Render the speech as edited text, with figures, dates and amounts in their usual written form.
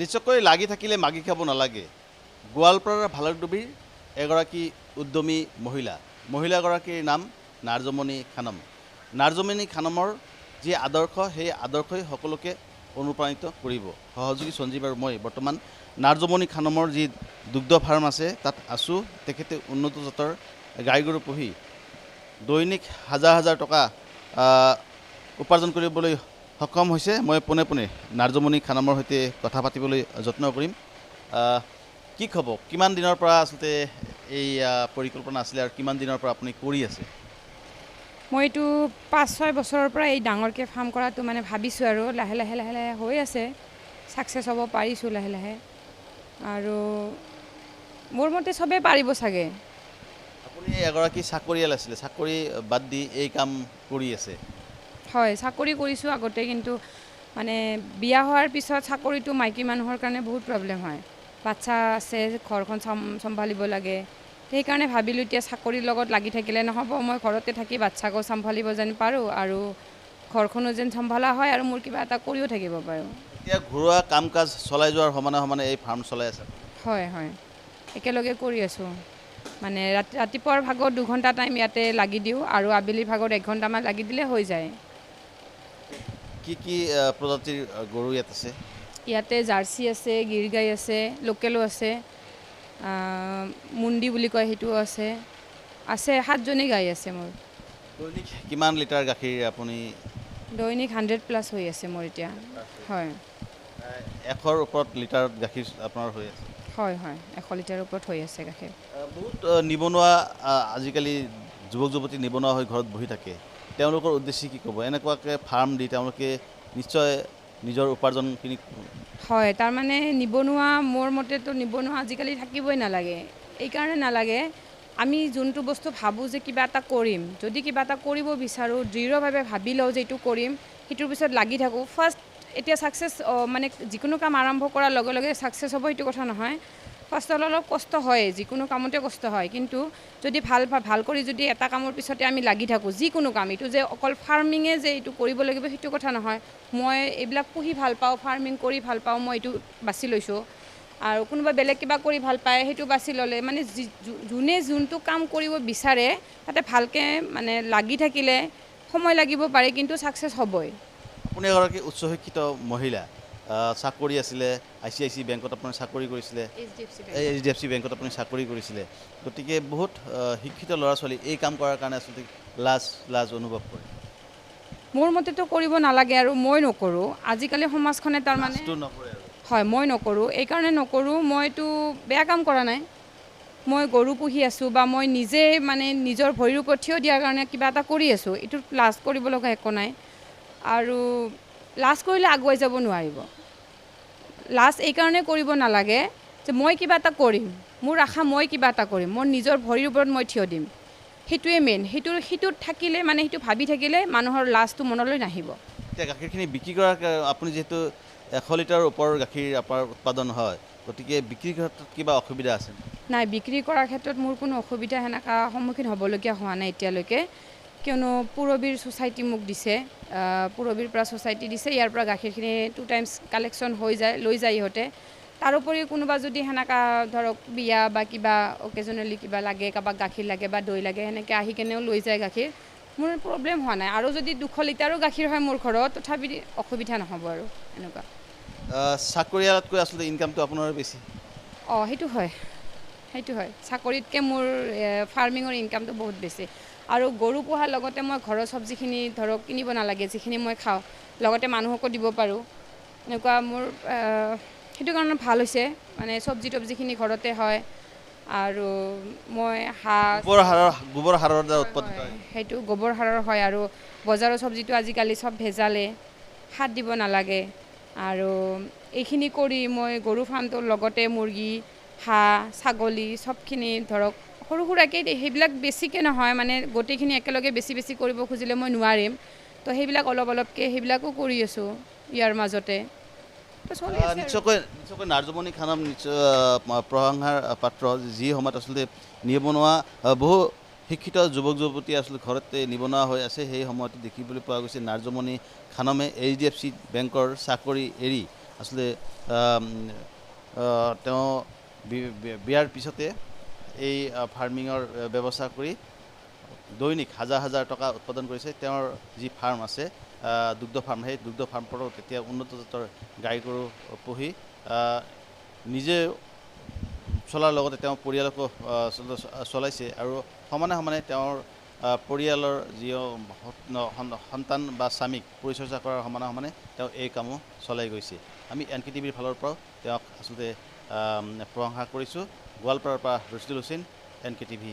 নিশ্চয়কৈ লাগি থাকিলে মাগি খাব নালাগে। গোৱালপাৰাৰ ভালুকডুবিৰ এগৰাকী উদ্যমী মহিলাগৰাকীৰ নাম নাৰ্জমণি খানম। নাৰ্জমণি খানমৰ যি আদৰ্শ, সেই আদৰ্শই সকলোকে অনুপ্ৰাণিত কৰিব। সহযোগী সঞ্জীৱ আৰু মই বৰ্তমান নাৰ্জমণি খানমৰ যি দুগ্ধ ফাৰ্ম আছে তাত আছোঁ। তেখেতে উন্নত জাতৰ গাই গৰু পুহি দৈনিক হাজাৰ হাজাৰ টকা উপাৰ্জন কৰিবলৈ সক্ষম হৈছে। মই পোনে পোনে নাৰ্জমণি খানমৰ সৈতে কথা পাতিবলৈ যত্ন কৰিম। কি খবৰ, কিমান দিনৰ পৰা আচলতে এই পৰিকল্পনা আছিলে আৰু কিমান দিনৰ পৰা আপুনি কৰি আছে? মই এইটো 5-6 বছৰৰ পৰা এই ডাঙৰকৈ ফাৰ্ম কৰাটো মানে ভাবিছোঁ আৰু লাহে লাহে লাহে লাহে হৈ আছে, ছাকচেছ হ'ব পাৰিছোঁ লাহে লাহে। আৰু মোৰ মতে চবেই পাৰিব চাগে। আপুনি এগৰাকী চাকৰিয়াল আছিলে, চাকৰি বাদ দি এই কাম কৰি আছে? হয়, চাকৰি কৰিছোঁ আগতে, কিন্তু মানে বিয়া হোৱাৰ পিছত চাকৰিটো মাইকী মানুহৰ কাৰণে বহুত প্ৰব্লেম হয়। বাচ্ছা আছে, ঘৰখন চম্ভালিব লাগে। সেইকাৰণে ভাবিলোঁ এতিয়া চাকৰিৰ লগত লাগি থাকিলে নহ'ব, মই ঘৰতে থাকি বাচ্ছাকো চম্ভালিব যেন পাৰোঁ আৰু ঘৰখনো যেন চম্ভালা হয় আৰু মোৰ কিবা এটা কৰিও থাকিব পাৰোঁ। এতিয়া ঘৰুৱা কাম কাজ চলাই যোৱাৰ সমানে সমানে এই ফাৰ্ম চলাই আছে? হয় হয়, একেলগে কৰি আছোঁ। মানে ৰাতিপুৱাৰ ভাগত 2 ঘণ্টা টাইম ইয়াতে লাগি দিওঁ আৰু আবেলি ভাগত 1 ঘণ্টামান লাগি দিলে হৈ যায়। কি কি প্ৰজাতিৰ গৰু ইয়াত আছে? ইয়াতে জাৰ্চি আছে, গিৰ গাই আছে, লোকেলো আছে, মুণ্ডি বুলি কয় সেইটোও আছে। 7জনী গাই আছে মোৰ। দৈনিক কিমান লিটাৰ গাখীৰ আপুনি? দৈনিক 100+ হৈ আছে মোৰ এতিয়া। হয় 100ৰ ওপৰত লিটাৰ গাখীৰ আপোনাৰ হৈ আছে? হয় হয়, 100 লিটাৰৰ ওপৰত হৈ আছে গাখীৰ। বহুত নিবনুৱা আজিকালি যুৱক যুৱতী নিবনুৱা হৈ ঘৰত বহি থাকে, তেওঁলোকৰ উদ্দেশ্যে কি ক'ব? এনেকুৱাকৈ ফাৰ্ম দি তেওঁলোকে নিশ্চয় নিজৰ উপাৰ্জনখিনি? হয়, তাৰমানে নিবনুৱা, মোৰ মতেতো নিবনুৱা আজিকালি থাকিবই নালাগে। এইকাৰণে নালাগে, আমি যোনটো বস্তু ভাবোঁ যে কিবা এটা কৰিম, যদি কিবা এটা কৰিব বিচাৰোঁ, দৃঢ়ভাৱে ভাবি লওঁ যে এইটো কৰিম, সেইটোৰ পিছত লাগি থাকোঁ। ফাৰ্ষ্ট এতিয়া ছাকচেছ মানে যিকোনো কাম আৰম্ভ কৰাৰ লগে লগে ছাকচেছ হ'ব সেইটো কথা নহয়। ফাৰ্ষ্টত অলপ কষ্ট হয়, যিকোনো কামতে কষ্ট হয়, কিন্তু যদি ভাল কৰি যদি এটা কামৰ পিছতে আমি লাগি থাকোঁ, যিকোনো কাম, এইটো যে অকল ফাৰ্মিঙে যে এইটো কৰিব লাগিব সেইটো কথা নহয়। মই এইবিলাক পুহি ভাল পাওঁ, ফাৰ্মিং কৰি ভাল পাওঁ, মই এইটো বাছি লৈছোঁ। আৰু কোনোবা বেলেগ কিবা কৰি ভাল পায়, সেইটো বাছি ল'লে মানে যোনে যোনটো কাম কৰিব বিচাৰে তাতে ভালকৈ মানে লাগি থাকিলে সময় লাগিব পাৰে, কিন্তু ছাকচেছ হ'বই। আপুনি এগৰাকী উচ্চ শিক্ষিত মহিলা, চাকৰি আছিলে, ICICI বেংকত আপুনি চাকৰি কৰিছিলে, HDFC বেংকত আপুনি চাকৰি কৰিছিলে। গতিকে বহুত শিক্ষিত ল'ৰা ছোৱালী এই কাম কৰাৰ কাৰণে আচলতে লাজ অনুভৱ কৰে। মোৰ মতেতো কৰিব নালাগে আৰু মই নকৰোঁ। আজিকালি সমাজখনে তাৰমানে নকৰে আৰু? হয়, মই নকৰোঁ। এইকাৰণে নকৰোঁ, মইতো বেয়া কাম কৰা নাই। মই গৰু পুহি আছোঁ বা মই নিজে মানে নিজৰ ভৰিৰ ওপৰত থিয় দিয়াৰ কাৰণে কিবা এটা কৰি আছোঁ, এইটোত লাজ কৰিব লগা একো নাই। আৰু লাজ কৰিলে আগুৱাই যাব নোৱাৰিব। লাজ এইকাৰণে কৰিব নালাগে যে মই কিবা এটা কৰিম, মোৰ আশা মই কিবা এটা কৰিম, মোৰ নিজৰ ভৰিৰ ওপৰত মই থিয় দিম, সেইটোৱে মেইন। সেইটোত থাকিলে মানে সেইটো ভাবি থাকিলে মানুহৰ লাজটো মনলৈ নাহিব। এতিয়া গাখীৰখিনি বিক্ৰী কৰাৰ আপুনি যিহেতু 100 লিটাৰৰ ওপৰৰ গাখীৰ আপোনাৰ উৎপাদন হয়, গতিকে বিক্ৰীৰ ক্ষেত্ৰত কিবা অসুবিধা আছে? নাই, বিক্ৰী কৰাৰ ক্ষেত্ৰত মোৰ কোনো অসুবিধা সেনেকুৱা সন্মুখীন হ'বলগীয়া হোৱা নাই এতিয়ালৈকে। কিয়নো পুৰবীৰ ছ'চাইটি মোক দিছে, পুৰবীৰ পৰা ছ'চাইটি দিছে, ইয়াৰ পৰা গাখীৰখিনি 2 টাইমছ কালেকশ্যন লৈ যায় ইহঁতে। তাৰোপৰি কোনোবা যদি সেনেকুৱা ধৰক বিয়া বা কিবা অকেজনেলি কিবা লাগে, কাৰোবাক গাখীৰ লাগে বা দৈ লাগে, সেনেকৈ আহি কেনেও লৈ যায় গাখীৰ। মোৰ প্ৰব্লেম হোৱা নাই। আৰু যদি 200 লিটাৰো গাখীৰ হয় মোৰ ঘৰত, তথাপি অসুবিধা নহ'ব আৰু এনেকুৱা। চাকৰিয়ালতকৈ আচলতে ইনকামটো আপোনাৰ বেছি? সেইটো হয়, সেইটো হয়। চাকৰিতকৈ মোৰ ফাৰ্মিঙৰ ইনকামটো বহুত বেছি। আৰু গৰু পোহাৰ লগতে মই ঘৰৰ চব্জিখিনি ধৰক কিনিব নালাগে, যিখিনি মই খাওঁ, লগতে মানুহকো দিব পাৰোঁ। এনেকুৱা মোৰ সেইটো কাৰণে ভাল হৈছে, মানে চব্জিখিনি ঘৰতে হয়। আৰু মই গোবৰ সাৰৰ দ্বাৰা উৎপাদিত হয়। সেইটো গোবৰ সাৰৰ হয়। আৰু বজাৰৰ চব্জিটো আজিকালি চব ভেজালে, সাৰ দিব নালাগে। আৰু এইখিনি কৰি মই গৰু ফাৰ্মটোৰ লগতে মুৰ্গী, হাঁহ, ছাগলী চবখিনি ধৰক সৰু সুৰাকৈ সেইবিলাক বেছিকৈ নহয়, মানে গোটেইখিনি একেলগে বেছি কৰিব খুজিলে মই নোৱাৰিম। তো সেইবিলাক অলপ অলপকৈ সেইবিলাকো কৰি আছোঁ ইয়াৰ মাজতে। নিশ্চয়কৈ নাৰ্জমণি খানম নিশ্চয় প্ৰশংসাৰ পাত্ৰ। যি সময়ত আচলতে নিবনুৱা বহু শিক্ষিত যুৱক যুৱতী আচলতে ঘৰতে নিবনুৱা হৈ আছে, সেই সময়তে দেখিবলৈ পোৱা গৈছে নাৰ্জমণি খানমে HDFC বেংকৰ চাকৰি এৰি আচলতে তেওঁ বিয়াৰ পিছতে এই ফাৰ্মিঙৰ ব্যৱস্থা কৰি দৈনিক হাজাৰ হাজাৰ টকা উৎপাদন কৰিছে। তেওঁৰ যি ফাৰ্ম আছে দুগ্ধ ফাৰ্ম, সেই দুগ্ধ ফাৰ্মতো তেতিয়া উন্নত জাতৰ গাই গৰু পুহি নিজে চলাৰ লগতে তেওঁ পৰিয়ালকো চলাইছে আৰু সমানে সমানে তেওঁৰ পৰিয়ালৰ যি সন্তান বা স্বামীক পৰিচৰ্যা কৰাৰ সমানে সমানে তেওঁ এই কামো চলাই গৈছে। আমি NKTVৰ ফালৰ পৰাও তেওঁক আচলতে প্ৰশংসা কৰিছোঁ। গোৱালপাৰাৰ পৰা ৰছিদুল হুছেইন, NKTV+।